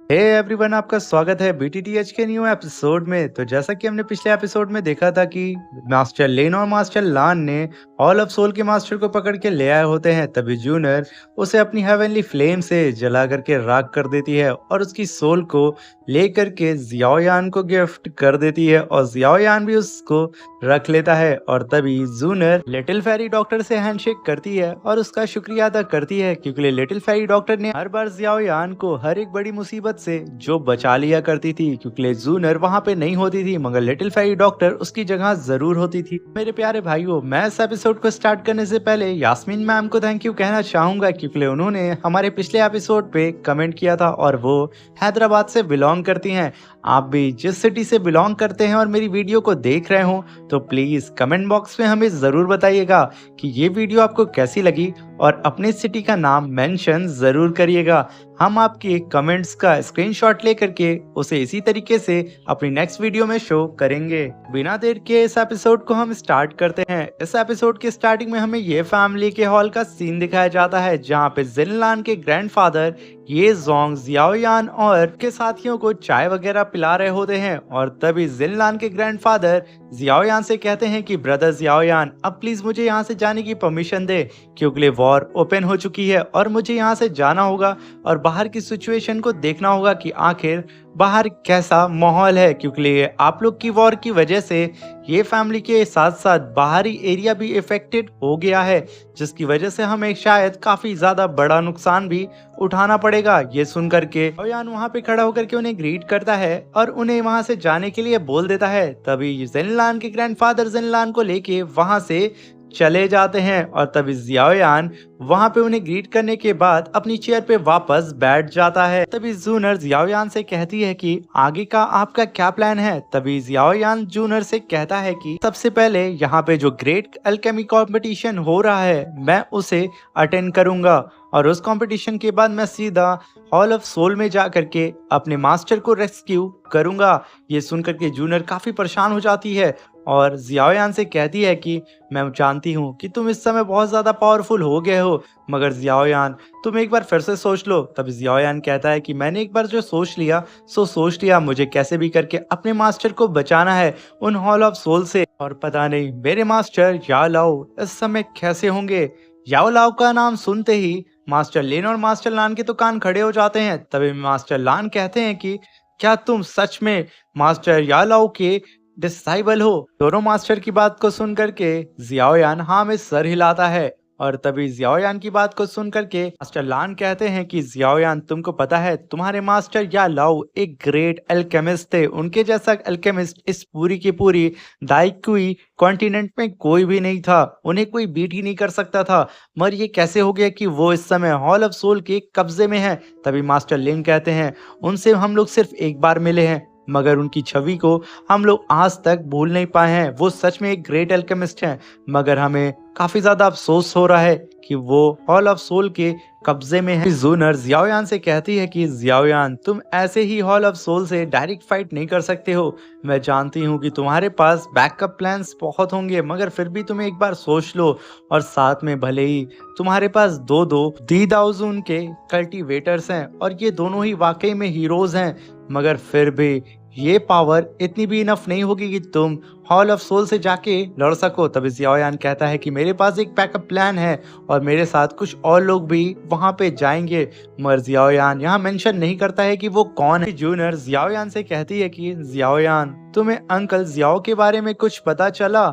Hey everyone, आपका स्वागत है बीटीटीएच के न्यू एपिसोड में। तो जैसा कि हमने पिछले एपिसोड में देखा था कि मास्टर लेन और मास्टर लान ने हॉल ऑफ सोल के मास्टर को पकड़ के ले आए होते हैं, तभी जूनर उसे अपनी हेवनली फ्लेम से जला करके राख कर देती है और उसकी सोल को लेकर के जियाओयान को गिफ्ट कर देती है और जियाओयान भी उसको रख लेता है। और तभी जूनर लिटिल फेरी डॉक्टर से हैंडशेक करती है और उसका शुक्रिया अदा करती है, क्योंकि लिटिल फेरी डॉक्टर ने हर बार जियाओयान को हर एक बड़ी मुसीबत से जो बचा लिया करती थी, क्योंकि जूनर वहां पे नहीं होती थी, मगर लिटिल फेरी डॉक्टर उसकी जगह जरूर होती थी। मेरे प्यारे भाइयों, मैं इस एपिसोड को स्टार्ट करने से पहले यास्मीन मैम को थैंक यू कहना चाहूंगा, क्योंकि उन्होंने हमारे पिछले एपिसोड पे कमेंट किया था और वो हैदराबाद से बिलोंग करती हैं। आप भी जिस सिटी से बिलोंग करते हैं और मेरी वीडियो को देख रहे हो तो प्लीज कमेंट बॉक्स में हमें जरूर बताइएगा कि ये वीडियो आपको कैसी लगी और अपनी सिटी का नाम मेंशन जरूर करिएगा। हम आपके कमेंट्स का स्क्रीनशॉट लेकर के उसे इसी तरीके से अपनी नेक्स्ट वीडियो में शो करेंगे। बिना देर के इस एपिसोड को हम स्टार्ट करते हैं। इस एपिसोड के स्टार्टिंग में हमें ये फैमिली के हॉल का सीन दिखाया जाता है, जहाँ पे जिनलान के ग्रैंडफादर ये जोंग जियाओयान और के साथियों को चाय वगैरह पिला रहे होते हैं। और तभी जिनलान के ग्रैंडफादर जियाओयान से कहते हैं कि ब्रदर जियाओयान, अब प्लीज मुझे यहाँ से जाने की परमिशन दे, क्योंकि वॉर ओपन हो चुकी है और मुझे यहाँ से जाना होगा और बाहर की सिचुएशन को देखना होगा कि आखिर बाहर कैसा माहौल है, क्योंकि आप लोग की वॉर की वजह से ये फैमिली के साथ साथ बाहरी एरिया भी इफेक्टेड हो गया है, जिसकी वजह से हमें शायद काफी ज्यादा बड़ा नुकसान भी उठाना पड़ेगा। ये सुन करके ओयान वहां पे खड़ा होकर के उन्हें ग्रीट करता है और उन्हें वहां से जाने के लिए बोल देता है। तभी जिनलान के ग्रैंडफादर जिनलान को लेके वहां से चले जाते हैं और तभी जियाओयान वहां पे उन्हें ग्रीट करने के बाद अपनी चेयर पे वापस बैठ जाता है। तभी जूनर जियाओयान से कहती है कि आगे का आपका क्या प्लान है। तभी जियाओयान जूनर से कहता है कि सबसे पहले यहाँ पे जो ग्रेट अल्केमी कंपटीशन हो रहा है मैं उसे अटेंड करूंगा और उस कंपटीशन के बाद मैं सीधा हॉल ऑफ सोल में जा करके अपने मास्टर को रेस्क्यू करूंगा। ये सुनकर के जूनर काफी परेशान हो जाती है और जियाओयान से कहती है कि मैं जानती हूँ कि तुम इस समय बहुत ज्यादा पावरफुल हो गए हो, मगर जियाओयान तुम एक बार फिर से सोच लो। तब जियाओयान कहता है कि मैंने एक बार जो सोच लिया, मुझे कैसे भी करके अपने मास्टर को बचाना है उन हॉल ऑफ सोल से। और पता नहीं मेरे मास्टर याओ लाओ इस समय कैसे होंगे। याओ लाओ का नाम सुनते ही मास्टर लेन और मास्टर लान के तो कान खड़े हो जाते हैं। तभी मास्टर लान कहते हैं कि क्या तुम सच में मास्टर याओ लाओ के डिसाइबल हो। दोनों मास्टर की बात को सुन करके जियाओयान हाँ में सर हिलाता है और तभी जियाओयान की बात को सुन करके मास्टर लान कहते हैं कि जियाओयान तुमको पता है तुम्हारे मास्टर या लाओ एक ग्रेट अल्केमिस्ट थे, उनके जैसा अल्केमिस्ट इस पूरी की पूरी दाइकुई कॉन्टिनेंट में कोई भी नहीं था, उन्हें कोई बीट ही नहीं कर सकता था। मगर ये कैसे हो गया कि वो इस समय हॉल ऑफ सोल के कब्जे में है। तभी मास्टर लिन कहते हैं उनसे हम लोग सिर्फ एक बार मिले हैं, मगर उनकी छवि को हम लोग आज तक भूल नहीं पाए हैं। वो सच में एक ग्रेट अल्केमिस्ट हैं, मगर हमें काफी ज्यादा अफसोस हो रहा है कि वो हॉल ऑफ सोल के कब्जे में है। जूनर जियाओयान से कहती है कि जियाओयान तुम ऐसे ही हॉल ऑफ सोल से डायरेक्ट फाइट नहीं कर सकते हो। मैं जानती हूँ कि तुम्हारे पास बैकअप प्लान्स बहुत होंगे, मगर फिर भी तुम एक बार सोच लो। और साथ में भले ही तुम्हारे पास दो दो दी दाउजून के कल्टीवेटर्स हैं और ये दोनों ही वाकई में हीरोज हैं, मगर फिर भी ये पावर इतनी भी इनफ नहीं होगी कि तुम हॉल ऑफ सोल से जाके लड़ सको। तभी जियाओयान कहता है कि मेरे पास एक बैकअप प्लान है और मेरे साथ कुछ और लोग भी वहां पे जाएंगे, मगर जियाओयान यहाँ मेंशन नहीं करता है कि वो कौन है। जूनर जियाओयान से कहती है कि जियाओयान तुम्हें अंकल जियाओ के बारे में कुछ पता चला।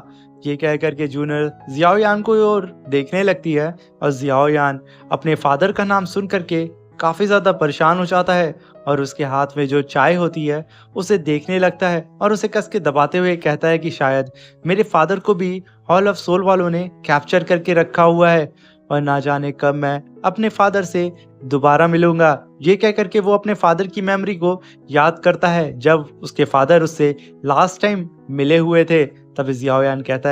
ये कह करके जूनर जियाओयान को और देखने लगती है और जियाओयान अपने फादर का नाम सुन करके काफी ज्यादा परेशान हो जाता है और उसके हाथ में जो चाय होती है उसे देखने लगता है और उसे कस के दबाते हुए कहता है कि शायद मेरे फादर को भी हॉल ऑफ सोल वालों ने कैप्चर करके रखा हुआ है और ना जाने कब मैं अपने फादर से दोबारा मिलूंगा। ये कह करके वो अपने फादर की मेमोरी को याद करता है जब उसके फादर उससे लास्ट टाइम मिले हुए थे। तभी जियाओयान कहता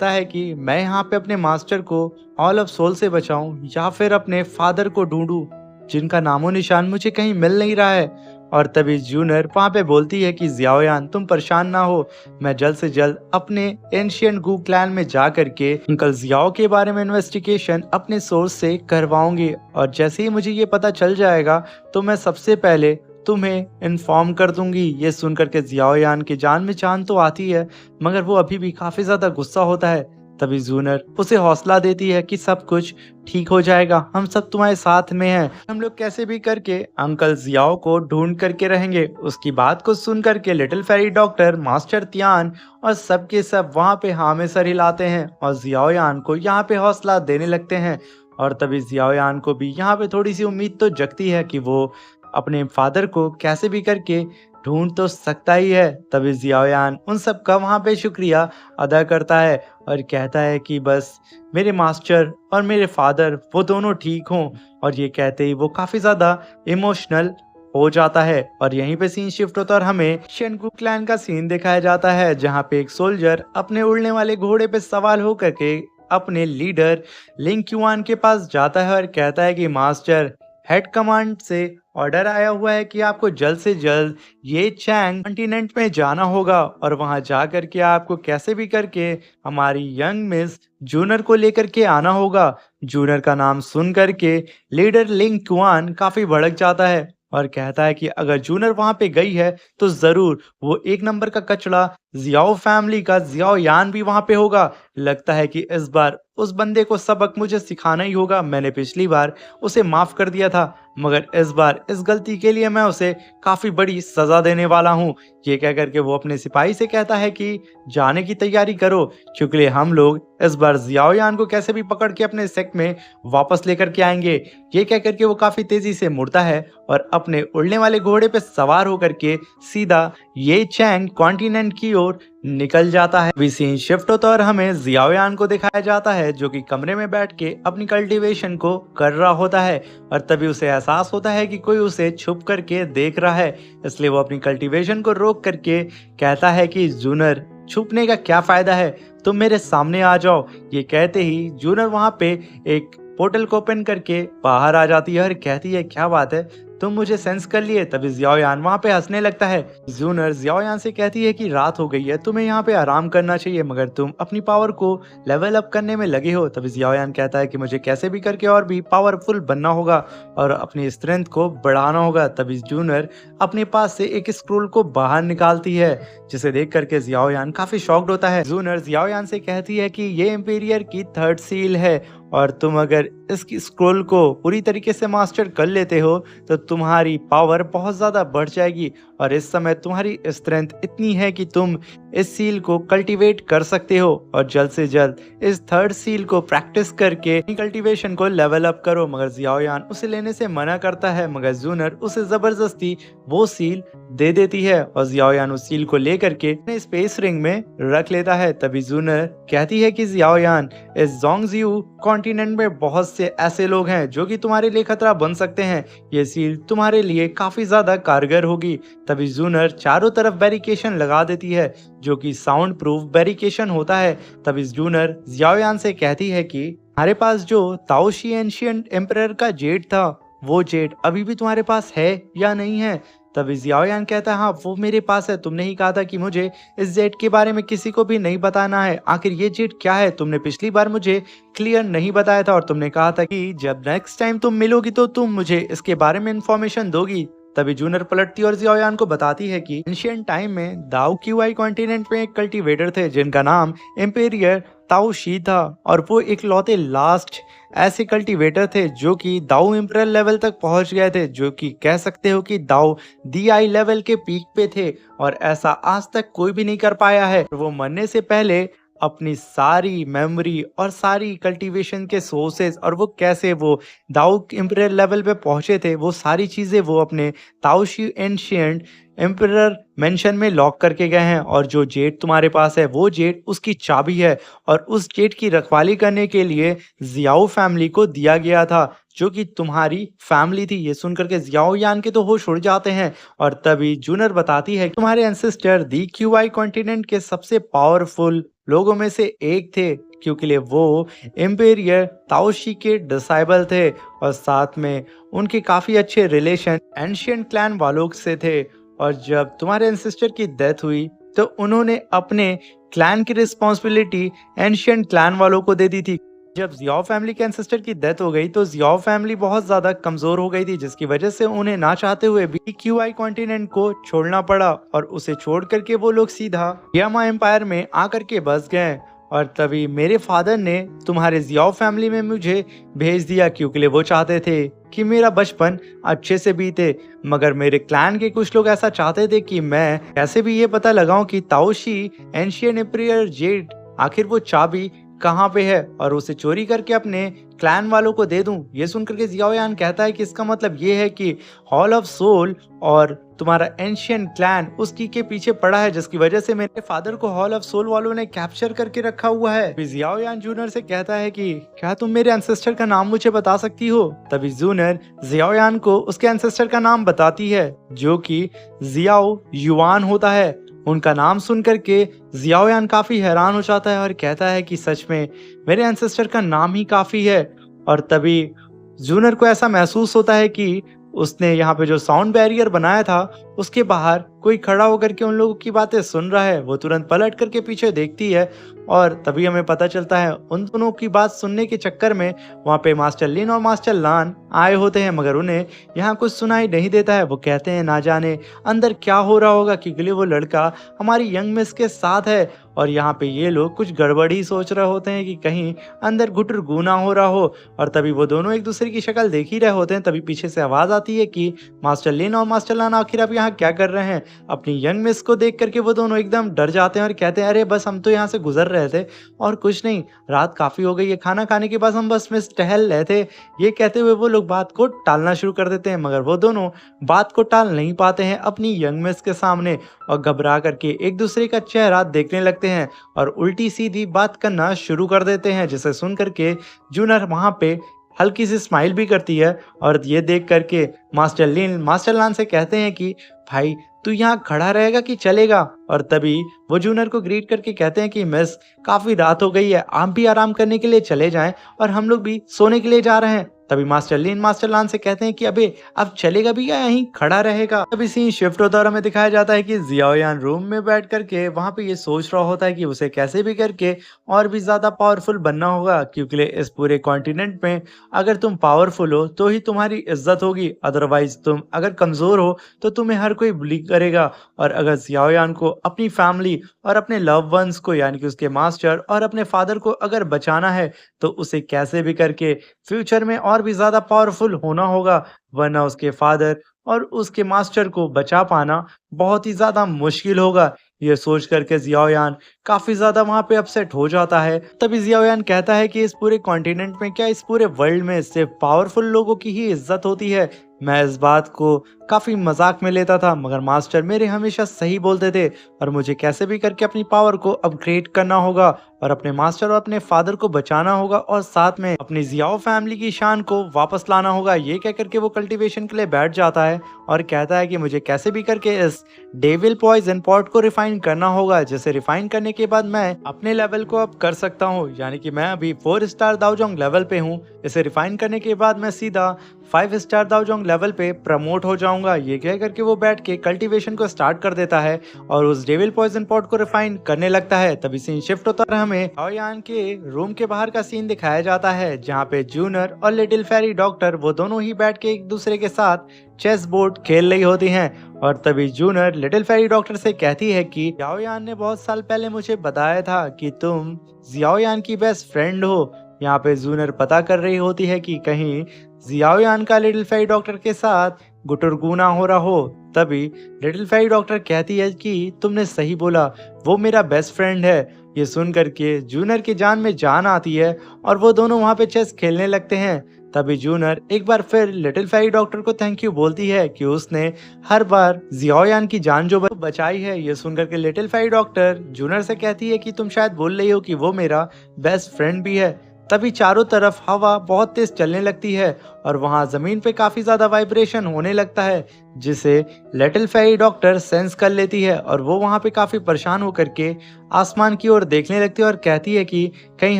है कि मैं यहाँ पे अपने मास्टर को हॉल ऑफ सोल से बचाऊं या फिर अपने फादर को ढूंढूं, जिनका नामो निशान मुझे कहीं मिल नहीं रहा है। और तभी जूनर वहाँ पे बोलती है कि जियाओयान तुम परेशान ना हो, मैं जल्द से जल्द अपने एंशियंट गू क्लैन में जा करके अंकल जियाओ के बारे में इन्वेस्टिगेशन अपने सोर्स से करवाऊंगी, और जैसे ही मुझे ये पता चल जाएगा तो मैं सबसे पहले तुम्हें इन्फॉर्म कर दूंगी। ये सुन करके जियाओयान की जान में जान तो आती है, मगर वो अभी भी काफी ज्यादा गुस्सा होता है। तभी जूनर उसे हौसला देती है कि सब कुछ ठीक हो जाएगा, हम सब तुम्हारे साथ में हैं, हम लोग कैसे भी करके अंकल जियाओ को ढूंढ करके रहेंगे। उसकी बात को सुन करके little fairy doctor, master Tian और सबके सब वहाँ पे हाँ में सर हिलाते हैं और जियाओयान को यहाँ पे हौसला देने लगते हैं। और तभी जियाओयान को भी यहाँ पे थोड़ी सी उम्मीद तो जगती है कि वो अपने फादर को कैसे भी करके ढूंढ तो सकता ही है। तभी जियाओयान उन सब का वहाँ पे शुक्रिया अदा करता है और कहता है कि बस मेरे मास्टर और मेरे फादर वो दोनों ठीक हों। और ये कहते ही वो काफी ज्यादा इमोशनल हो जाता है। और यहीं पे सीन शिफ्ट होता है और हमें शेनगू क्लैन का सीन दिखाया जाता है, जहाँ पे एक सोल्जर अपने उड़ने वाले घोड़े पे सवार होकर के अपने लीडर लिंग क्यूआन के पास जाता है और कहता है कि मास्टर, हेड कमांड से ऑर्डर आया हुआ है कि आपको जल्द से जल्द ये चैंग कॉन्टिनेंट में जाना होगा और वहां जा करके आपको कैसे भी करके हमारी यंग मिस जूनर को लेकर के आना होगा। जूनर का नाम सुन करके लीडर लिंग कुआन काफी भड़क जाता है और कहता है कि अगर जूनर वहां पे गई है तो जरूर वो एक नंबर का कचड़ा जियाओ फैमिली का जियाओ यान भी वहां पे होगा। लगता है कि इस बार उस बंदे को सबक मुझे सिखाना ही होगा। मैंने पिछली बार उसे माफ कर दिया था, मगर इस बार इस गलती के लिए मैं उसे काफी बड़ी सजा देने वाला हूँ। ये कह करके वो अपने सिपाही से कहता है कि जाने की तैयारी करो, क्योंकि हम लोग इस बार जियाओयान को कैसे भी पकड़ के अपने सेक्ट में वापस लेकर के आएंगे। ये कह करके वो काफी तेजी से मुड़ता है और अपने उड़ने वाले घोड़े पे सवार होकर के सीधा ये चैंग कॉन्टिनेंट की ओर निकल जाता है। अभी सीन शिफ्ट होता है और हमें जियाओयान को दिखाया जाता है जो कि कमरे में बैठ के अपनी कल्टीवेशन को कर रहा होता है और तभी उसे एहसास होता है कि कोई उसे छुप करके देख रहा है। इसलिए वो अपनी कल्टीवेशन को रोक करके कहता है कि जूनर, छुपने का क्या फायदा है, तुम मेरे सामने आ जाओ। ये कहते ही जूनर वहां पे एक पोर्टल को ओपन करके बाहर आ जाती है और कहती है क्या बात है, तुम मुझे सेंस कर लिए। तभी जियाओयान वहां पे हंसने लगता है। जूनर जियाओयान से कहती है कि रात हो गई है, तुम्हें यहाँ पे आराम करना चाहिए, मगर तुम अपनी पावर को लेवल अप करने में लगे हो। तभी जियाओयान कहता है कि मुझे कैसे भी करके और भी पावरफुल बनना होगा और अपनी स्ट्रेंथ को बढ़ाना होगा। तभी जूनर अपने पास से एक स्क्रोल को बाहर निकालती है, जिसे देख करके जियाओयान काफी शॉक्ड होता है। जूनर जियाओयान से कहती है कि ये एम्पेरियर की थर्ड सील है और तुम अगर इस स्क्रोल को पूरी तरीके से मास्टर कर लेते हो तो तुम्हारी पावर बहुत ज़्यादा बढ़ जाएगी और इस समय तुम्हारी स्ट्रेंथ इतनी है कि तुम इस सील को कल्टीवेट कर सकते हो और जल्द से जल्द इस थर्ड सील को प्रैक्टिस करके कल्टीवेशन को लेवल अप करो। मगर जियाओयान उसे लेने से मना करता है, मगर जूनर उसे ज़बरदस्ती वो सील दे देती है और जियाओयान उस सील को लेकर के अपने स्पेस रिंग में रख लेता है। तभी जूनर कहती है कि जियाओयान, इस जोंगजियू कॉन्टिनेंट में बहुत से ऐसे लोग हैं जो कि तुम्हारे लिए खतरा बन सकते हैं, ये सील तुम्हारे लिए काफी ज्यादा कारगर होगी। तभी जूनर चारों तरफ बैरिकेशन लगा देती है जो कि साउंड प्रूफ बैरिकेशन होता है। तभी जूनर जियाओयान से कहती है कि हमारे पास जो ताओशी एंशिएंट एम्परर का जेट था, वो जेट अभी भी तुम्हारे पास है या नहीं है। तभी जियाओयान कहता है हाँ वो मेरे पास है, तुमने ही कहा था कि मुझे इस जेट के बारे में किसी को भी नहीं बताना है। आखिर ये जेट क्या है, तुमने पिछली बार मुझे क्लियर नहीं बताया था और तुमने कहा था कि जब नेक्स्ट टाइम तुम मिलोगी तो तुम मुझे इसके बारे में इंफॉर्मेशन दोगी। तभी जूनर पलटती और जियाओयान को बताती है कि एंशिएंट टाइम में दाओ क्यूआई कॉन्टिनेंट में एक कल्टीवेटर थे जिनका नाम एम्पेरियर ताओ शी था और वो एक लौते लास्ट ऐसे कल्टीवेटर थे जो कि दाओ इम्परल लेवल तक पहुंच गए थे, जो कि कह सकते हो कि दाओ दी आई लेवल के पीक पे थे और ऐसा आज तक कोई भी नहीं कर पाया है। वो मरने से पहले अपनी सारी मेमोरी और सारी कल्टीवेशन के सोर्सेज और वो कैसे वो दाओ इम्पीरियल लेवल पे पहुंचे थे, वो सारी चीज़ें वो अपने ताओशी एंशिएंट एम्परर मेंशन में लॉक करके गए हैं। और जो जेट तुम्हारे पास है वो जेट उसकी चाबी है और उस जेट की रखवाली करने के लिए जियाओ फैमिली को दिया गया था, जो कि तुम्हारी फैमिली थी। ये सुनकर के जियाओ यान के तो होश उड़ जाते हैं और तभी जूनर बताती है कि तुम्हारे एंसेस्टर दी क्यूआई कॉन्टिनेंट के सबसे पावरफुल लोगों में से एक थे, क्योंकि वो एम्पेरियर ताओशी के डिसाइबल थे और साथ में उनके काफी अच्छे रिलेशन एंशियंट क्लैन वालों से थे। और जब तुम्हारे एंसेस्टर की डेथ हुई तो उन्होंने अपने क्लैन की रिस्पॉन्सिबिलिटी एंशियंट क्लैन वालों को दे दी थी। जब जियाओ फैमिली के एंसेस्टर की डेथ हो गई तो जियाओ फैमिली बहुत ज्यादा कमजोर हो गई थी, जिसकी वजह से उन्हें ना चाहते हुए भी क्यूआई कॉन्टिनेंट को छोड़ना पड़ा और उसे छोड़ करके वो लोग सीधा यामा एम्पायर में आकर के बस गए। और तभी मेरे फादर ने तुम्हारे जियाओ फैमिली में मुझे भेज दिया, क्योंकि वो चाहते थे कि मेरा बचपन अच्छे से बीते। मगर मेरे क्लैन के कुछ लोग ऐसा चाहते थे कि मैं कैसे भी ये पता लगाऊं कि ताओशी एंशियन एम्परर जेड आखिर वो चाबी कहाँ पे है और उसे चोरी करके अपने क्लैन वालों को दे दूं। ये सुनकर के जियाओ यान कहता है कि इसका मतलब ये है कि हॉल ऑफ सोल और तुम्हारा एंशियन क्लैन उसकी के पीछे पड़ा है, जिसकी वजह से मेरे फादर को हॉल ऑफ सोल वालों ने कैप्चर करके रखा हुआ है। फिर जियाओ यान जूनियर से कहता है कि क्या तुम मेरे एंसेस्टर का नाम मुझे बता सकती हो। तभी जूनियर जियाओ यान को उसके एंसेस्टर का नाम बताती है, जो कि जियाओ युआन होता है। उनका नाम सुनकर के जियाओ यान काफी हैरान हो जाता है और कहता है कि सच में मेरे एंसेस्टर का नाम ही काफी है। और तभी जूनियर को ऐसा महसूस होता है कि उसने यहाँ पे जो साउंड बैरियर बनाया था उसके बाहर कोई खड़ा होकर के उन लोगों की बातें सुन रहा है। वो तुरंत पलट करके पीछे देखती है और तभी हमें पता चलता है उन दोनों की बात सुनने के चक्कर में वहाँ पे मास्टर लिन और मास्टर लान आए होते हैं, मगर उन्हें यहाँ कुछ सुनाई नहीं देता है। वो कहते हैं ना जाने अंदर क्या हो रहा होगा, क्योंकि वो लड़का हमारी यंग मिस के साथ है और यहाँ पे ये लोग कुछ गड़बड़ ही सोच रहे होते हैं कि कहीं अंदर घुटर गुना हो रहा हो। और तभी वो दोनों एक दूसरे की शक्ल देख ही रहे होते हैं, तभी पीछे से आवाज आती है कि मास्टर लिन और मास्टर लान आखिर आप यहाँ क्या कर रहे हैं। अपनी यंग मिस को देख करके वो दोनों एकदम डर जाते हैं और कहते हैं अरे बस हम तो यहाँ से गुजर रहे थे और कुछ नहीं, रात काफी हो गई है, खाना खाने के बाद हम बस में टहल रहे थे। ये कहते हुए वो लोग बात को टालना शुरू कर देते हैं, मगर वो दोनों बात को टाल नहीं पाते हैं अपनी यंग मिस के सामने और घबरा करके एक दूसरे का चेहरा देखने लगते हैं और उल्टी सीधी बात करना शुरू कर देते हैं, जिसे सुन करके जूनर वहां पे हल्की सी स्माइल भी करती है। और ये देख करके मास्टर लिन मास्टर लान से कहते हैं कि भाई तू यहाँ खड़ा रहेगा कि चलेगा। और तभी वो जूनर को ग्रीट करके कहते हैं कि मिस काफी रात हो गई है, आप भी आराम करने के लिए चले जाएं और हम लोग भी सोने के लिए जा रहे हैं। तभी मास्टर लिन मास्टर लान से कहते हैं कि अबे अब चलेगा भी या यहीं खड़ा रहेगा। तभी सीन शिफ्ट होता है और हमें दिखाया जाता है कि जियाओ यान रूम में बैठ करके वहां पे ये सोच रहा होता है कि उसे कैसे भी करके और भी ज्यादा पावरफुल बनना होगा, क्योंकि इस पूरे कॉन्टिनेंट में अगर तुम पावरफुल हो तो ही तुम्हारी इज्जत होगी, अदरवाइज तुम अगर कमजोर हो तो तुम्हें हर कोई बुली करेगा। और अगर जियाओ यान को अपनी फैमिली और अपने लव वंस को यानी कि उसके मास्टर और अपने फादर को अगर बचाना है तो उसे कैसे भी करके फ्यूचर में और भी ज्यादा पावरफुल होना होगा, वरना उसके फादर और उसके मास्टर को बचा पाना बहुत ही ज्यादा मुश्किल होगा। ये सोच करके जियाओ यान काफी ज्यादा वहां पे अपसेट हो जाता है। तभी जियाओ यान कहता है कि इस पूरे कॉन्टिनेंट में क्या इस पूरे वर्ल्ड में सिर्फ पावरफुल लोगों की ही इज्जत होती है। मैं इस बात को काफी मजाक में लेता था, मगर मास्टर मेरे हमेशा सही बोलते थे और मुझे कैसे भी करके अपनी पावर को अपग्रेड करना होगा और अपने मास्टर और अपने फादर को बचाना होगा और साथ में अपनी जियाओ फैमिली की शान को वापस लाना होगा। ये कह करके वो कल्टीवेशन के लिए बैठ जाता है और कहता है कि मुझे कैसे भी करके इस डेविल पॉइजन पॉट को रिफाइन करना होगा, जिसे रिफाइन करने के बाद मैं अपने लेवल को अप कर सकता हूँ, यानी कि मैं अभी 4 स्टार दाओजोंग लेवल पे हूँ। इसे रिफाइन करने के बाद मैं सीधा 5 स्टार दाओजोंग लेवल पे प्रमोट हो जाऊंगा। ये कह करके वो बैठ के कल्टीवेशन को स्टार्ट कर देता है और उस डेविल पॉइजन पॉट को रिफाइन करने लगता है। तभी सीन शिफ्ट होता है, हमें यान के रूम के बाहर का सीन दिखाया जाता है, जहाँ पे जूनर और लिटिल फेरी डॉक्टर वो दोनों ही बैठ के एक दूसरे के साथ चेस बोर्ड खेल रही होती हैं। और तभी जूनर लिटिल फेरी डॉक्टर से कहती है कि जियाओ यान ने बहुत साल पहले मुझे बताया था कि तुम जियाओ यान की बेस्ट फ्रेंड हो। यहाँ पे जूनर पता कर रही होती है कि कहीं जियाओ यान का लिटिल फेरी डॉक्टर के साथ गुटरगुना हो रहा हो। तभी लिटिल फेरी डॉक्टर कहती है कि तुमने सही बोला, वो मेरा बेस्ट फ्रेंड है। ये सुन करके जूनर की जान में जान आती है और वो दोनों वहाँ पे चेस खेलने लगते हैं। तभी जूनर एक बार फिर लिटिल फेरी डॉक्टर को थैंक यू बोलती है कि उसने हर बार जियाओ यान की जान जो बचाई है। ये सुनकर के लिटिल फेरी डॉक्टर जूनर से कहती है कि तुम शायद बोल रही हो कि वो मेरा बेस्ट फ्रेंड भी है। तभी चारों तरफ हवा बहुत तेज चलने लगती है और वहां जमीन पे काफी ज्यादा वाइब्रेशन होने लगता है, जिसे लिटिल फेरी डॉक्टर सेंस कर लेती है और वो वहां पे काफी परेशान होकर के आसमान की ओर देखने लगती है और कहती है कि कहीं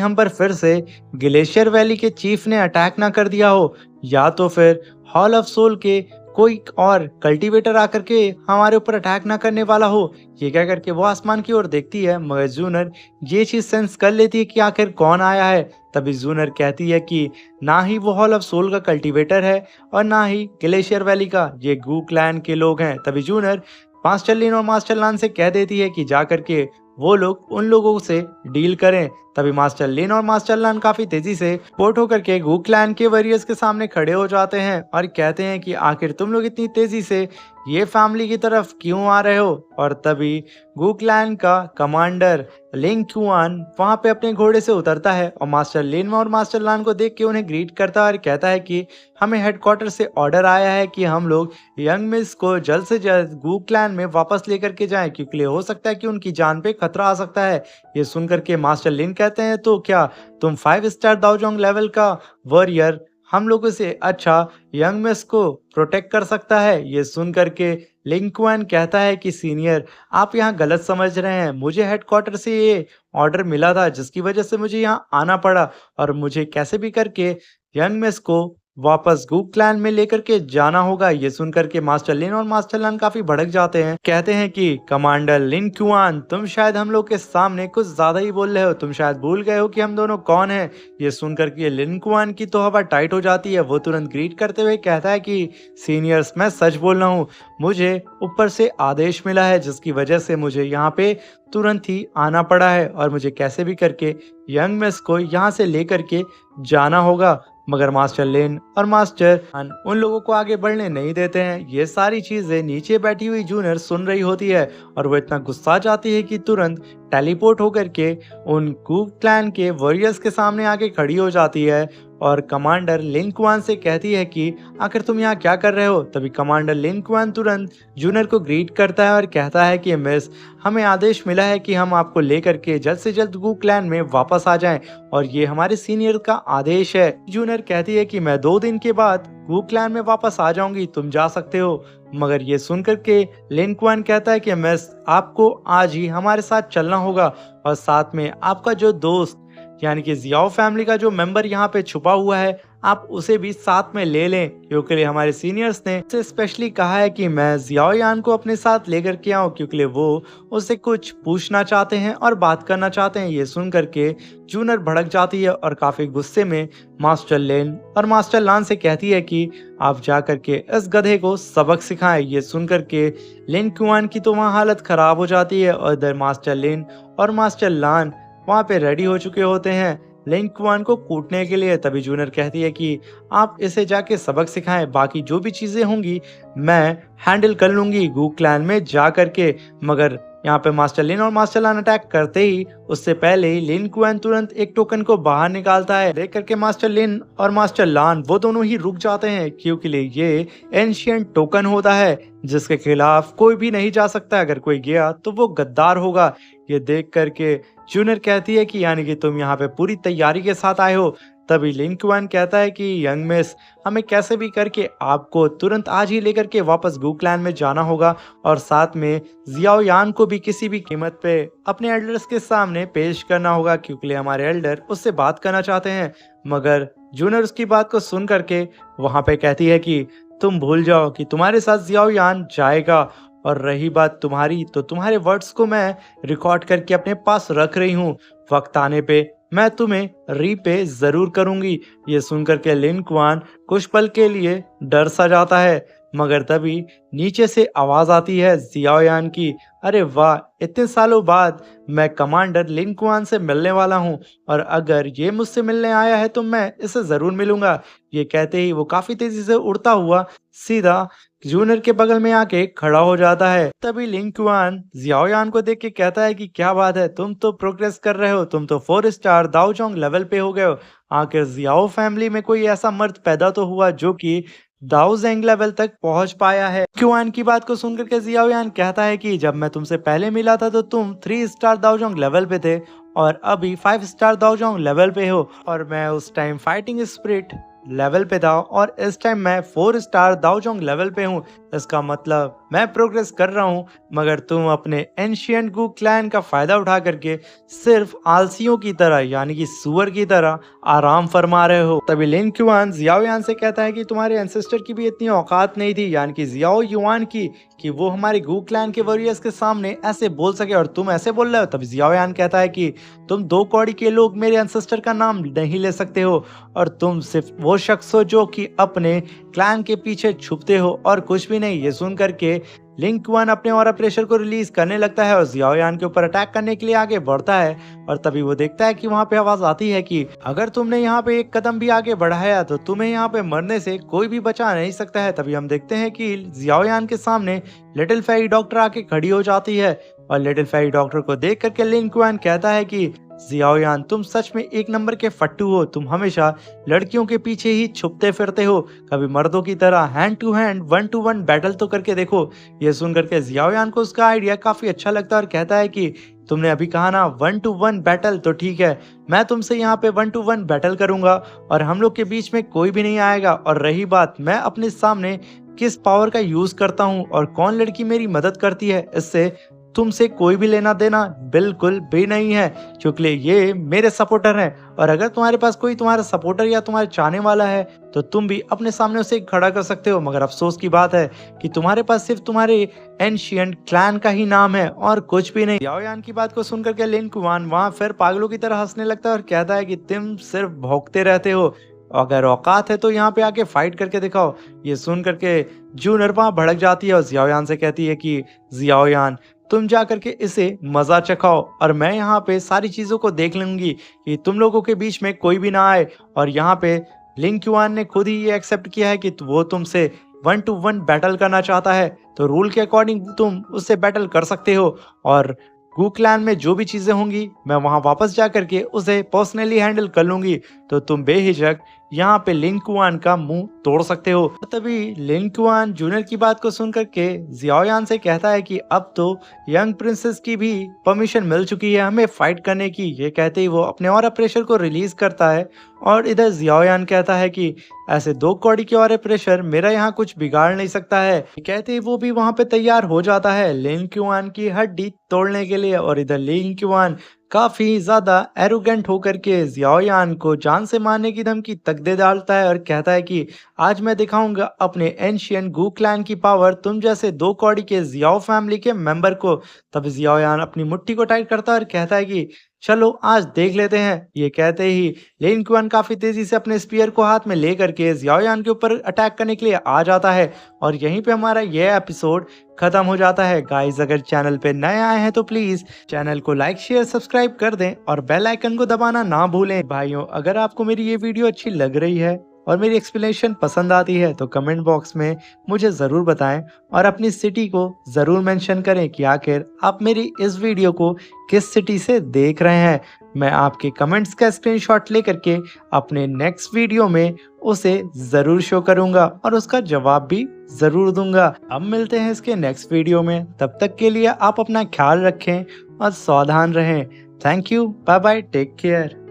हम पर फिर से ग्लेशियर वैली के चीफ ने अटैक ना कर दिया हो, या तो फिर हॉल ऑफ सोल के कोई और कल्टीवेटर आकर के हमारे ऊपर अटैक ना करने वाला हो। ये क्या करके वो आसमान की ओर देखती है, मगर जूनर ये चीज सेंस कर लेती है कि आखिर कौन आया है। तभी जूनर कहती है कि ना ही वो हॉल ऑफ सोल का कल्टीवेटर है और ना ही ग्लेशियर वैली का, ये गू क्लैन के लोग हैं। तभी जूनर मास्टर लिन और मास्टर लान से कह देती है कि जा करके वो लोग उन लोगों से डील करें। तभी मास्टर लिन और मास्टर लान काफी तेजी से पोर्ट होकर के गू क्लैन के वॉरियर्स के सामने खड़े हो जाते हैं और कहते हैं कि आखिर तुम लोग इतनी तेजी से ये फैमिली की तरफ क्यों आ रहे हो। और तभी गू क्लैन का कमांडर लिंग क्यूआन वहां पे अपने घोड़े से उतरता है और मास्टर लिन और मास्टर लान को देख के उन्हें ग्रीट करता है और कहता है कि हमें हेडक्वार्टर से ऑर्डर आया है कि हम लोग यंग मिस को जल्द से जल्द गू क्लैन में वापस लेकर के जाएं, क्योंकि हो सकता है कि उनकी जान पे खतरा आ सकता है। ये सुनकर के मास्टर लिन कहते हैं तो क्या तुम 5 स्टार दाओजोंग लेवल का वॉरियर हम लोगों से अच्छा यंग मिस को प्रोटेक्ट कर सकता है। ये सुन करके लिंकुआन कहता है कि सीनियर आप यहाँ गलत समझ रहे हैं, मुझे हेडक्वार्टर से ये ऑर्डर मिला था जिसकी वजह से मुझे यहाँ आना पड़ा और मुझे कैसे भी करके यंग मिस को वापस गू क्लैन में लेकर के जाना होगा। ये सुनकर के मास्टर लिन और मास्टर लान काफी भड़क जाते हैं, कहते हैं कि कमांडर लिन क्यूआन तुम शायद हम लोग के सामने कुछ ज्यादा ही बोल रहे हो, तुम शायद भूल गए हो कि हम दोनों कौन हैं। ये सुनकर के लिन क्यूआन की तो हवा टाइट हो जाती है, वो तुरंत ग्रीट करते हुए कहता है कि सीनियर्स मैं सच बोल रहा हूँ, मुझे ऊपर से आदेश मिला है जिसकी वजह से मुझे यहाँ पे तुरंत ही आना पड़ा है और मुझे कैसे भी करके यंग मिस को यहाँ से लेकर के जाना होगा। मगर मास्टर लिन और मास्टर अन उन लोगों को आगे बढ़ने नहीं देते हैं। ये सारी चीजें नीचे बैठी हुई जूनियर सुन रही होती है और वो इतना गुस्सा जाती है कि तुरंत टेलीपोर्ट होकर के उन कू क्लैन के वॉरियर्स के सामने आके खड़ी हो जाती है और कमांडर लिन क्वान से कहती है कि आखिर तुम यहाँ क्या कर रहे हो। तभी कमांडर लिन क्वान तुरंत जूनियर को ग्रीट करता है और कहता है कि मिस हमें आदेश मिला है कि हम आपको लेकर के जल्द से जल्द गू क्लैन में वापस आ जाएं और ये हमारे सीनियर का आदेश है। जूनियर कहती है कि मैं 2 दिन के बाद गू क्लैन में वापस आ जाऊंगी, तुम जा सकते हो। मगर ये सुनकर के लिन क्वान कहता है कि मिस आपको आज ही हमारे साथ चलना होगा और साथ में आपका जो दोस्त यानी कि जियाओ फैमिली का जो मेंबर यहाँ पे छुपा हुआ है आप उसे भी साथ में ले लें, क्योंकि हमारे सीनियर्स ने उसे स्पेशली कहा है कि मैं जियाओ यान को अपने साथ लेकर के आऊं, क्योंकि वो उससे कुछ पूछना चाहते हैं और बात करना चाहते हैं। ये सुन करके जूनर भड़क जाती है और काफी गुस्से में मास्टर लेन और मास्टर लान से कहती है कि आप जा करके इस गधे को सबक सिखाएं। ये सुन करके लिन क्युआन की तो वहाँ हालत खराब हो जाती है और इधर मास्टर लेन और मास्टर लान वहाँ पे रेडी हो चुके होते हैं लिन क्वान को कूटने के लिए। तभी जूनियर कहती है कि आप इसे जाके सबक सिखाएं, बाकी जो भी चीजें होंगी मैं हैंडल कर लूंगी गू क्लैन में जा करके। मगर यहाँ पे मास्टर लिन और मास्टर लान अटैक करते ही उससे पहले ही लिन क्वान तुरंत एक टोकन को बाहर निकालता है। देख करके मास्टर लिन और मास्टर लान वो दोनों ही रुक जाते हैं, क्योंकि ये एंशिएंट टोकन होता है जिसके खिलाफ कोई भी नहीं जा सकता, अगर कोई गया तो वो गद्दार होगा। ये देख करके जूनियर कहती है कि यानी कि तुम यहाँ पे पूरी तैयारी के साथ आए हो। तभी लिन क्वान कहता है कि यंग मिस हमें कैसे भी करके आपको तुरंत आज ही लेकर के वापस गू क्लैन में जाना होगा और साथ में जियाओ यान को भी किसी भी कीमत पे अपने एल्डर्स के सामने पेश करना होगा, क्योंकि हमारे एल्डर उससे बात करना चाहते हैं। मगर जूनियर उसकी बात को सुन करके वहां पे कहती है कि तुम भूल जाओ कि तुम्हारे साथ जियाओ यान जाएगा, और रही बात तुम्हारी तो तुम्हारे वर्ड्स को मैं रिकॉर्ड करके अपने पास रख रही हूँ, वक्त आने पे मैं तुम्हें रीपे जरूर करूंगी। ये सुनकर के लिन क्वान कुछ पल के लिए डर सा जाता है, मगर तभी नीचे से आवाज आती है जियाओ यान की, अरे वाह इतने सालों बाद मैं कमांडर लिन क्वान से मिलने वाला हूँ और अगर ये मुझसे मिलने आया है तो मैं इसे जरूर मिलूंगा। ये कहते ही वो काफी तेजी से उड़ता हुआ सीधा जूनियर के बगल में आके खड़ा हो जाता है। तभी लिन क्वान जियाओ यान को देख के कहता है कि क्या बात है, तुम तो प्रोग्रेस कर रहे हो, तुम तो 4 स्टार दाओजोंग लेवल पे हो गए हो। आखिर जियाओ फैमिली में कोई ऐसा मर्द पैदा तो हुआ जो कि दाओ जेंग लेवल तक पहुंच पाया है। क्युआन की बात को सुनकर के जियाओ यान कहता है कि जब मैं तुमसे पहले मिला था तो तुम 3 स्टार दाओजोंग लेवल पे थे और अभी 5 स्टार दाओजोंग लेवल पे हो और मैं उस टाइम फाइटिंग स्पिरिट लेवल पे था और इस टाइम मैं 4 स्टार दाओजोंग लेवल पे हूँ। इसका मतलब मैं प्रोग्रेस कर रहा हूँ, मगर तुम अपने एंशिएंट गू क्लैन का फायदा उठा करके सिर्फ आलसियों की तरह यानी कि सुअर की तरह आराम फरमा रहे हो। तभी लिन क्यूआन जियाओ यान से कहता है कि तुम्हारे एंसेस्टर की भी इतनी औकात नहीं थी यानी कि जियाओ युआन की कि वो हमारे गू क्लैन के वॉरियर्स के सामने ऐसे बोल सके और तुम ऐसे बोल रहे हो। तभी जियाओ यान कहता है कि तुम 2 कौड़ी के लोग मेरे एंसेस्टर का नाम नहीं ले सकते हो और तुम सिर्फ वो शख्स हो जो कि अपने क्लैन के पीछे छुपते हो और कुछ भी नहीं। ये सुन करके लिंग क्यूआन अपने ऑरा प्रेशर को रिलीज करने लगता है और जियाओ यान के ऊपर अटैक करने के लिए आगे बढ़ता है और तभी वो देखता है कि वहां पे आवाज आती है कि अगर तुमने यहाँ पे एक कदम भी आगे बढ़ाया तो तुम्हें यहाँ पे मरने से कोई भी बचा नहीं सकता है। तभी हम देखते हैं कि जियाओ यान के सामने लिटिल फेरी डॉक्टर आके खड़ी हो जाती है और लिटिल फेरी डॉक्टर को देख करके लिंग क्यूआन कहता है कि जियाओ यान तुम सच में एक नंबर के फट्टू हो, तुम हमेशा लड़कियों के पीछे ही छुपते फिरते हो, कभी मर्दों की तरह hand to hand 1-to-1 battle तो करके देखो। ये सुन करके जियाओ यान को उसका आइडिया काफी अच्छा लगता है और कहता है कि तुमने अभी कहा ना 1-to-1 बैटल, तो ठीक है मैं तुमसे यहाँ पे 1-to-1 बैटल करूंगा और हम लोग के बीच में कोई भी नहीं आएगा। और रही बात मैं अपने सामने किस पावर का यूज करता हूँ और कौन लड़की मेरी मदद करती है, इससे तुमसे कोई भी लेना देना बिल्कुल भी नहीं है, क्योंकि ये मेरे सपोर्टर हैं और अगर तुम्हारे पास कोई तुम्हारा सपोर्टर या तुम्हारे चाहने वाला है तो तुम भी अपने सामने उसे खड़ा कर सकते हो। मगर अफसोस की बात है कि तुम्हारे पास सिर्फ तुम्हारे एंशिएंट क्लैन का ही नाम है और कुछ भी नहीं। याओ यान की बात को सुनकर के लिन क्यूआन वहां फिर पागलों की तरह हंसने लगता है और कहता है कि तुम सिर्फ भौंकते रहते हो, अगर औकात है तो यहाँ पे आके फाइट करके दिखाओ। ये सुन करके जूनर वहां भड़क जाती है और जियाओ यान से कहती है कि जियाओ यान तुम जा करके इसे मजा चखाओ और मैं यहाँ पे सारी चीजों को देख लूंगी कि तुम लोगों के बीच में कोई भी ना आए। और यहाँ पे लिंग क्यूआन ने खुद ही ये एक्सेप्ट किया है कि वो तुमसे 1-to-1 बैटल करना चाहता है, तो रूल के अकॉर्डिंग तुम उससे बैटल कर सकते हो और गू क्लैन में जो भी चीजें होंगी मैं वहां वापस जा करके उसे पर्सनली हैंडल कर लूंगी, तो तुम बेहिचक यहाँ पे लिंग क्यूआन का मुंह तोड़ सकते हो। तभी लिंग क्यूआन जूनियर की बात को सुन करके जियाओ यान से कहता है कि अब तो यंग प्रिंसेस की भी परमिशन मिल चुकी है हमें फाइट करने की। ये कहते ही वो अपने ऑरा प्रेशर को रिलीज करता है और इधर जियाओ यान कहता है कि ऐसे 2 कौड़ी के ऑरा प्रेशर मेरा यहाँ कुछ बिगाड़ नहीं सकता है। कहते ही वो भी वहां पे तैयार हो जाता है लिंग क्यूआन की हड्डी तोड़ने के लिए और इधर लिंग क्यूआन काफी ज्यादा एरोगेंट होकर के जियाओ यान को जान से मारने की धमकी तक दे डालता है और कहता है कि आज मैं दिखाऊंगा अपने एंशिएंट गू क्लैन की पावर तुम जैसे 2 कौड़ी के जियाओ फैमिली के मेंबर को। तब जियाओ यान अपनी मुट्ठी को टाइट करता है और कहता है कि चलो आज देख लेते हैं। ये कहते ही लिन क्यूआन काफी तेजी से अपने स्पीयर को हाथ में लेकर के जियाओ यान के ऊपर अटैक करने के लिए आ जाता है और यहीं पे हमारा यह एपिसोड खत्म हो जाता है। गाइस अगर चैनल पे नए आए हैं तो प्लीज चैनल को लाइक शेयर सब्सक्राइब कर दें और बेल आइकन को दबाना ना भूलें। भाइयों अगर आपको मेरी ये वीडियो अच्छी लग रही है और मेरी एक्सप्लेनेशन पसंद आती है तो कमेंट बॉक्स में मुझे ज़रूर बताएं और अपनी सिटी को ज़रूर मेंशन करें कि आखिर आप मेरी इस वीडियो को किस सिटी से देख रहे हैं। मैं आपके कमेंट्स का स्क्रीनशॉट लेकर के अपने नेक्स्ट वीडियो में उसे ज़रूर शो करूंगा और उसका जवाब भी ज़रूर दूंगा। अब मिलते हैं इसके नेक्स्ट वीडियो में, तब तक के लिए आप अपना ख्याल रखें और सावधान रहें। Thank you, bye bye, take care.